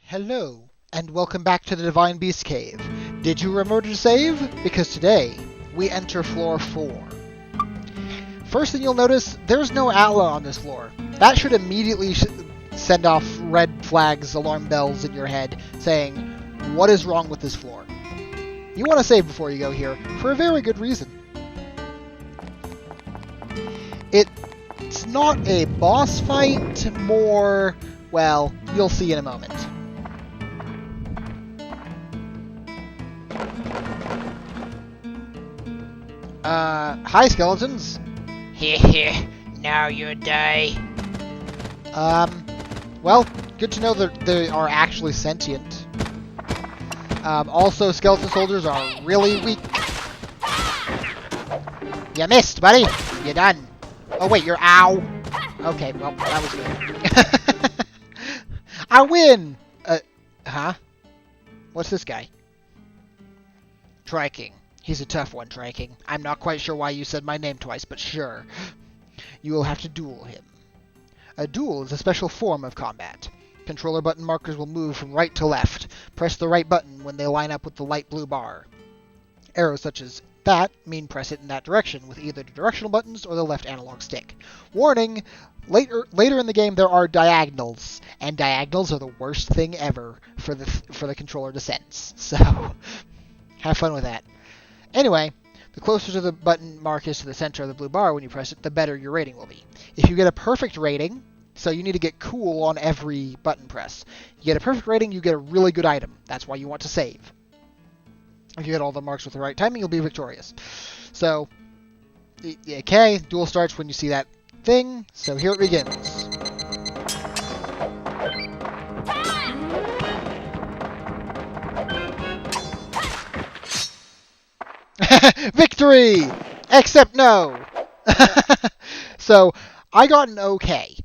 Hello, and welcome back to the Divine Beast Cave. Did you remember to save? Because today, we enter floor 4. First thing you'll notice, there's no Atla on this floor. That should immediately send off red flags, alarm bells in your head, saying, what is wrong with this floor? You want to save before you go here, for a very good reason. It's not a boss fight, more, well, you'll see in a moment. Hi, skeletons. Heh, now you die. Well, good to know that they are actually sentient. Also, skeleton soldiers are really weak. You missed, buddy. You're done. Oh, wait, you're ow. Okay, well, that was good. I win! Huh? What's this guy? Triking. He's a tough one, Triking. I'm not quite sure why you said my name twice, but sure. You will have to duel him. A duel is a special form of combat. Controller button markers will move from right to left. Press the right button when they line up with the light blue bar. Arrows such as that mean press it in that direction with either the directional buttons or the left analog stick. Warning! Later in the game there are diagonals, and diagonals are the worst thing ever for the controller to sense. So, have fun with that. Anyway, the closer to the button mark is to the center of the blue bar when you press it, the better your rating will be. If you get a perfect rating, so you need to get cool on every button press. You get a perfect rating, you get a really good item. That's why you want to save. If you get all the marks with the right timing, you'll be victorious. So, okay, duel starts when you see that thing, so here it begins. Victory! Except no! So, I got an okay.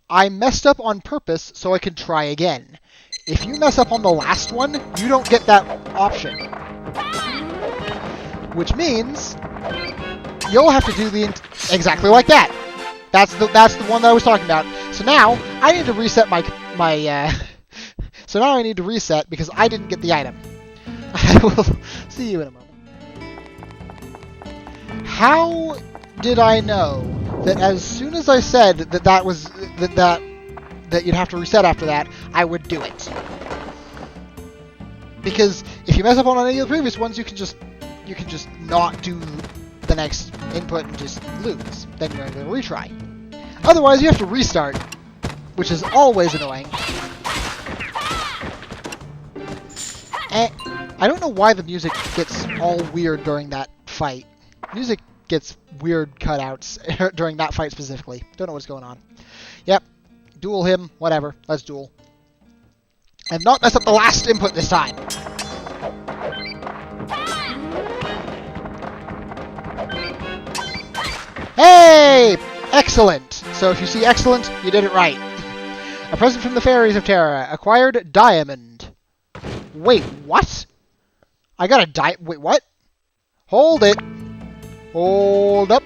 I messed up on purpose so I could try again. If you mess up on the last one, you don't get that option. Which means you'll have to do exactly like that. That's the one that I was talking about. So now I need to reset So now I need to reset because I didn't get the item. I will see you in a moment. How did I know that as soon as I said that you'd have to reset after that, I would do it? Because if you mess up on any of the previous ones, you can just not do the next input and just lose. Then you're going to retry. Otherwise, you have to restart, which is always annoying. And I don't know why the music gets all weird during that fight. Music gets weird cutouts during that fight specifically. Don't know what's going on. Yep. Duel him. Whatever. Let's duel. I've not messed up the last input this time. Hey! Excellent! So if you see excellent, you did it right. A present from the fairies of Terra. Acquired diamond. Wait, what? I got a wait, what? Hold it. Hold up.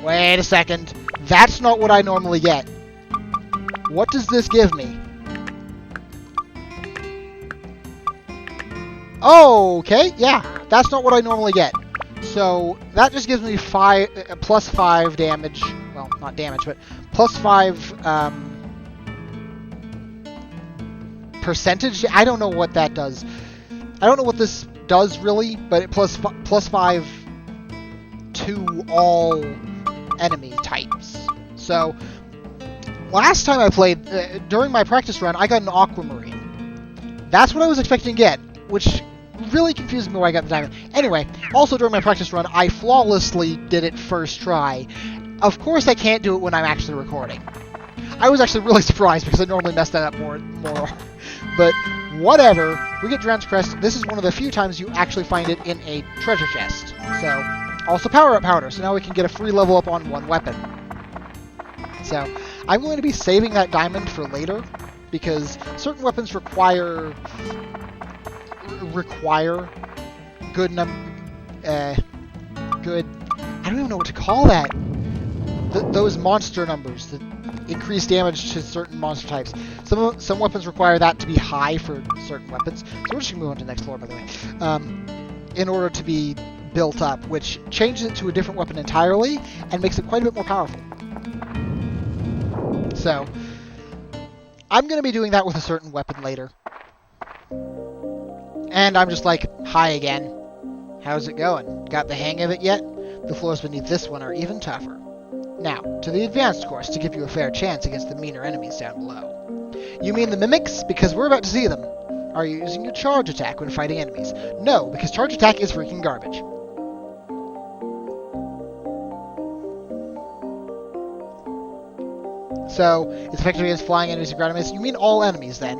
Wait a second. That's not what I normally get. What does this give me? Oh, okay, yeah. That's not what I normally get. So, that just gives me plus 5 damage. Well, not damage, but plus 5, percentage? I don't know what that does. I don't know what this does, really, but it plus 5 to all enemy types. So, last time I played, during my practice run, I got an aquamarine. That's what I was expecting to get, which really confused me why I got the diamond. Anyway, also during my practice run, I flawlessly did it first try. Of course I can't do it when I'm actually recording. I was actually really surprised because I normally mess that up more. But whatever, we get Drown's Crest. This is one of the few times you actually find it in a treasure chest. So, also power-up powder, so now we can get a free level up on one weapon. So, I'm going to be saving that diamond for later, because certain weapons require good, I don't even know what to call that. those monster numbers that increase damage to certain monster types. Some weapons require that to be high for certain weapons. So we're just going to move on to the next floor, by the way. In order to be built up, which changes it to a different weapon entirely and makes it quite a bit more powerful. So, I'm going to be doing that with a certain weapon later. And I'm just like, hi again. How's it going? Got the hang of it yet? The floors beneath this one are even tougher. Now, to the advanced course to give you a fair chance against the meaner enemies down below. You mean the mimics? Because we're about to see them. Are you using your charge attack when fighting enemies? No, because charge attack is freaking garbage. So, it's effective against flying enemies and ground enemies. You mean all enemies, then.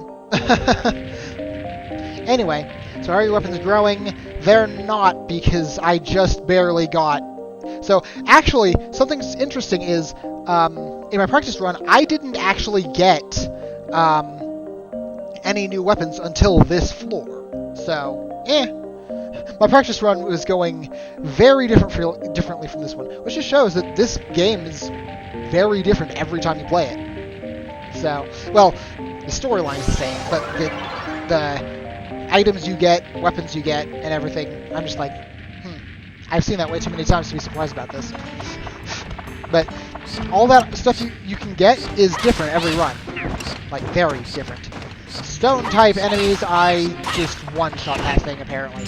Anyway, so are your weapons growing? They're not, because I just barely got... So, actually, something interesting is, in my practice run, I didn't actually get any new weapons until this floor. So, my practice run was going very differently from this one, which just shows that this game is very different every time you play it. So, well, the storyline is the same, but the items you get, weapons you get, and everything, I'm just like, I've seen that way too many times to be surprised about this. But all that stuff you can get is different every run. Like, very different. Stone-type enemies, I just one-shot that thing, apparently.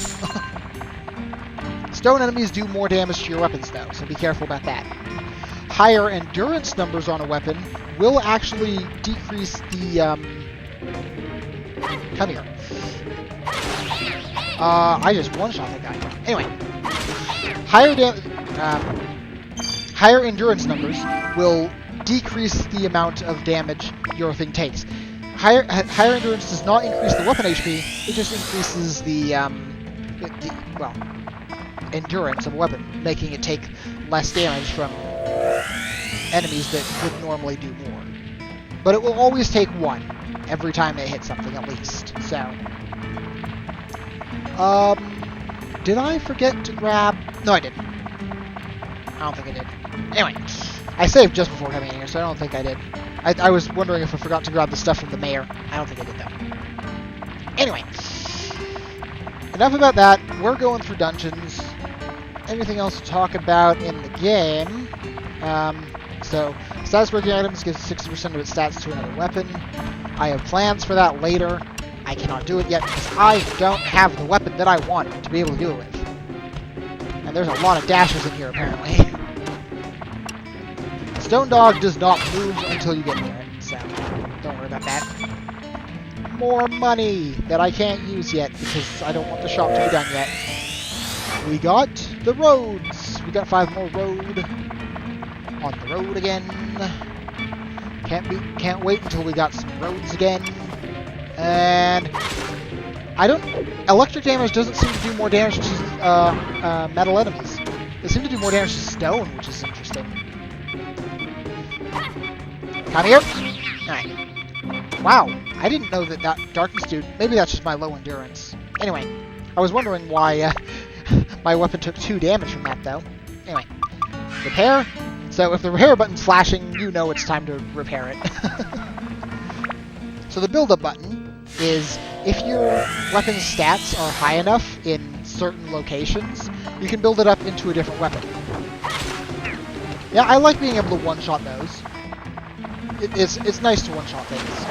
Stone enemies do more damage to your weapons, though, so be careful about that. Higher endurance numbers on a weapon will actually decrease the, Come here. I just one-shot that guy. Anyway. Higher endurance numbers will decrease the amount of damage your thing takes. Higher endurance does not increase the weapon HP, it just increases the endurance of a weapon, making it take less damage from enemies that would normally do more. But it will always take one every time they hit something, at least. So, did I forget to grab... No, I didn't. I don't think I did. Anyway, I saved just before coming in here, so I don't think I did. I was wondering if I forgot to grab the stuff from the mayor. I don't think I did, though. Anyway, enough about that. We're going through dungeons. Anything else to talk about in the game? So, status breaking items gives 60% of its stats to another weapon. I have plans for that later. I cannot do it yet because I don't have the weapon that I want to be able to do it with. And there's a lot of dashes in here, apparently. Stone Dog does not move until you get near it, so don't worry about that. More money that I can't use yet because I don't want the shop to be done yet. We got the roads. We got 5 more road. On the road again. Can't wait until we got some roads again. And electric damage doesn't seem to do more damage to metal enemies. They seem to do more damage to stone, which is interesting. Come here. Alright. Wow, I didn't know that darkness dude. Maybe that's just my low endurance. Anyway, I was wondering why my weapon took 2 damage from that, though. Anyway, repair. So if the repair button's flashing, you know it's time to repair it. So the build-up button is if your weapon's stats are high enough in certain locations, you can build it up into a different weapon. Yeah, I like being able to one-shot those. It's nice to one-shot things.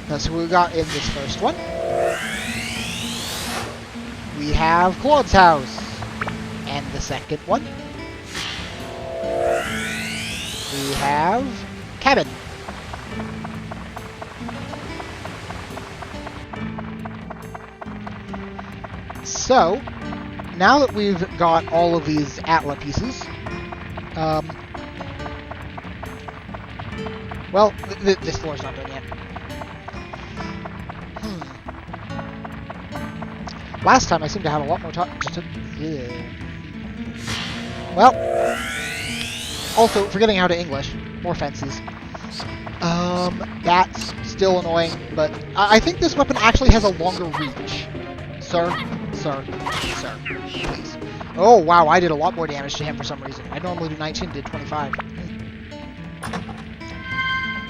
That's what we got in this first one. We have Claude's house. And the second one, we have cabin. So, now that we've got all of these Atla pieces, well, this floor's not done yet. Last time I seemed to have a lot more time to... Well, also, forgetting how to English. More fences. That's still annoying, but I think this weapon actually has a longer reach. Sir, please. Oh, wow, I did a lot more damage to him for some reason. I normally do 19, did 25.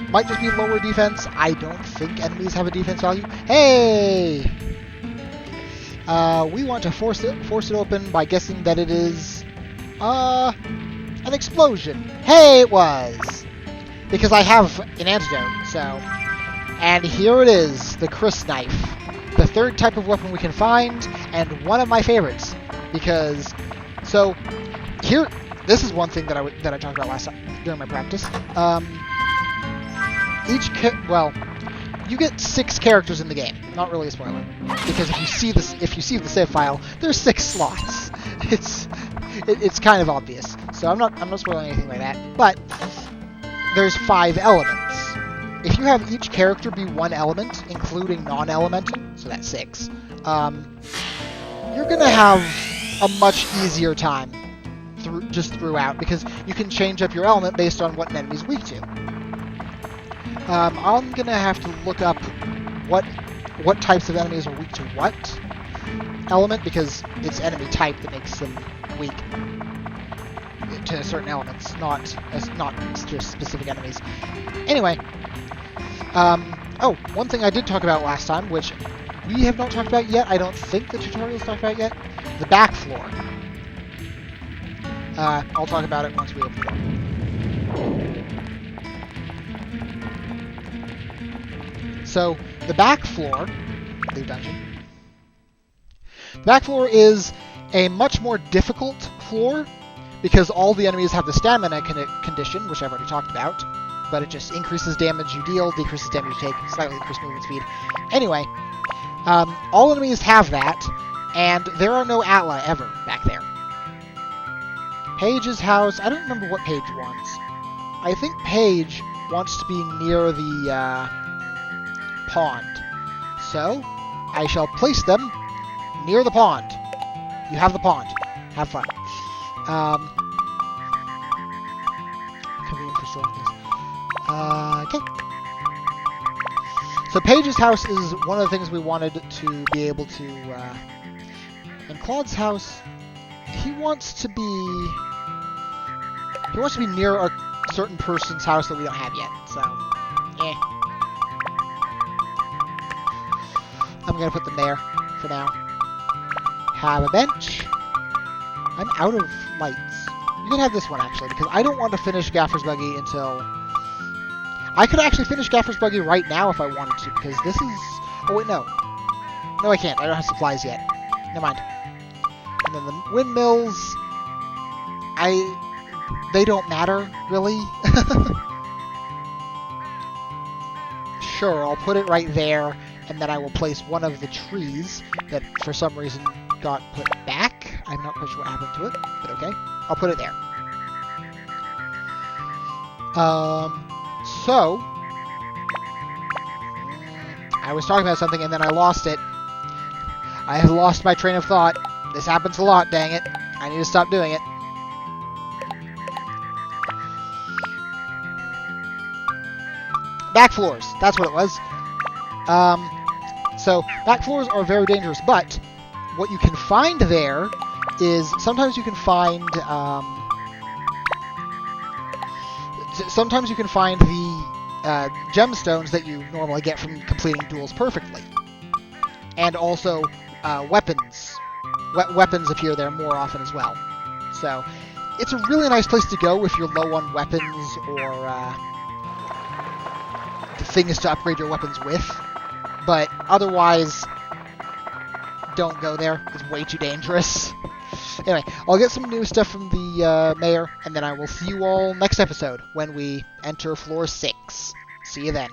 Might just be lower defense. I don't think enemies have a defense value. Hey! We want to force it open by guessing that it is, an explosion. Hey, it was! Because I have an antidote, so... And here it is, the Chris Knife. The third type of weapon we can find, and one of my favorites. Because, so, here, this is one thing that I talked about last time during my practice. You get 6 characters in the game. Not really a spoiler, because if you see the save file, there's 6 slots. It's kind of obvious. So I'm not spoiling anything like that. But there's 5 elements. If you have each character be one element, including non-elemental, so that's 6, you're gonna have a much easier time throughout, because you can change up your element based on what an enemy's weak to. I'm gonna have to look up what types of enemies are weak to what element, because it's enemy type that makes them weak to certain elements, not just specific enemies. Anyway, one thing I did talk about last time, which we have not talked about yet, I don't think the tutorial's talked about yet, the back floor. I'll talk about it once we open the door. So, the back floor, the dungeon, the back floor is a much more difficult floor, because all the enemies have the stamina condition, which I've already talked about, but it just increases damage you deal, decreases damage you take, slightly increased movement speed. Anyway, all enemies have that, and there are no Atla ever back there. Paige's house, I don't remember what Paige wants. I think Paige wants to be near the pond. So, I shall place them near the pond. You have the pond. Have fun. Convenient for storing this. Okay. So Paige's house is one of the things we wanted to be able to, and Claude's house, he wants to be near a certain person's house that we don't have yet, so, I'm gonna put them there for now. Have a bench. I'm out of lights. You can have this one, actually, because I don't want to finish Gaffer's Buggy until... I could actually finish Gaffer's Buggy right now if I wanted to, because this is... Oh, wait, no. No, I can't. I don't have supplies yet. Never mind. And then the windmills... They don't matter, really. Sure, I'll put it right there, and then I will place one of the trees that, for some reason, got put back. I'm not quite sure what happened to it, but okay. I'll put it there. So... I was talking about something, and then I lost it. I have lost my train of thought. This happens a lot, dang it. I need to stop doing it. Back floors. That's what it was. So, back floors are very dangerous, but what you can find there is sometimes you can find the gemstones that you normally get from completing duels perfectly, and also weapons. Weapons appear there more often as well. So, it's a really nice place to go if you're low on weapons or the thing is to upgrade your weapons with. But otherwise, don't go there. It's way too dangerous. Anyway, I'll get some new stuff from the mayor, and then I will see you all next episode when we enter floor 6. See you then.